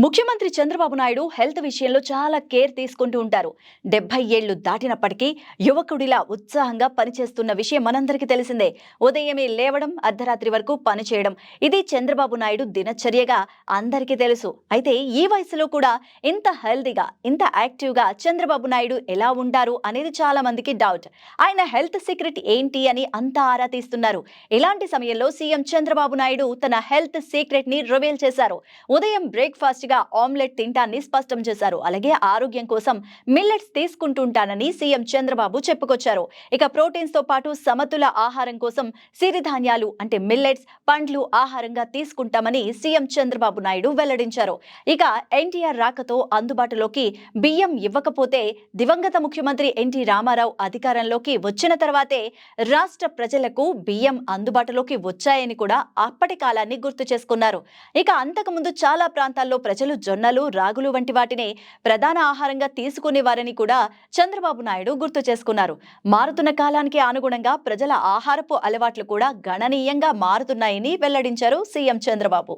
ముఖ్యమంత్రి చంద్రబాబు నాయుడు హెల్త్ విషయంలో చాలా కేర్ తీసుకుంటూ ఉంటారు. 70 ఏళ్లు దాటినప్పటికీ యువకుడిలా ఉత్సాహంగా పనిచేస్తున్న విషయం మనందరికీ తెలిసిందే. ఉదయమే లేవడం, అర్ధరాత్రి వరకు పనిచేయడం, ఇది చంద్రబాబు నాయుడు దినచర్యగా అందరికీ తెలుసు. అయితే ఈ వయసులో కూడా ఇంత హెల్తీగా, ఇంత యాక్టివ్గా చంద్రబాబు నాయుడు ఎలా ఉంటారు అనేది చాలా మందికి డౌట్. ఆయన హెల్త్ సీక్రెట్ ఏంటి అని అంతా ఆరా తీస్తున్నారు. ఇలాంటి సమయంలో సీఎం చంద్రబాబు నాయుడు తన హెల్త్ సీక్రెట్ ని రివీల్ చేశారు. ఉదయం బ్రేక్ఫాస్ట్ గా ఆమ్లెట్ తింటాన్ని స్పష్టం చేశారు. అలాగే ఆరోగ్యం కోసం మిల్లెట్స్ తీసుకుంటుంటానని సీఎం చంద్రబాబు చెప్పుకొచ్చారు. ఇక ప్రోటీన్స్ తో పాటు సమతుల ఆహారం కోసం సిరిధాన్యాలు అంటే మిల్లెట్స్, పండ్లు ఆహారంగా తీసుకుంటామని సీఎం చంద్రబాబు నాయుడు వెల్లడించారు. ఇక ఎన్టీఆర్ రాకతో అందుబాటులోకి బియ్యం ఇవ్వకపోతే దివంగత ముఖ్యమంత్రి ఎన్టీ రామారావు అధికారంలోకి వచ్చిన తర్వాతే రాష్ట్ర ప్రజలకు బియ్యం అందుబాటులోకి వచ్చాయని కూడా అప్పటి కాలాన్ని గుర్తు చేసుకున్నారు. ఇక అంతకుముందు చాలా ప్రాంతాల్లో ప్రజలు జొన్నలు, రాగులు వంటి వాటిని ప్రధాన ఆహారంగా తీసుకునేవారని కూడా చంద్రబాబు నాయుడు గుర్తు చేసుకున్నారు. మారుతున్న కాలానికి అనుగుణంగా ప్రజల ఆహారపు అలవాట్లు కూడా గణనీయంగా మారుతున్నాయని వెల్లడించారు సీఎం చంద్రబాబు.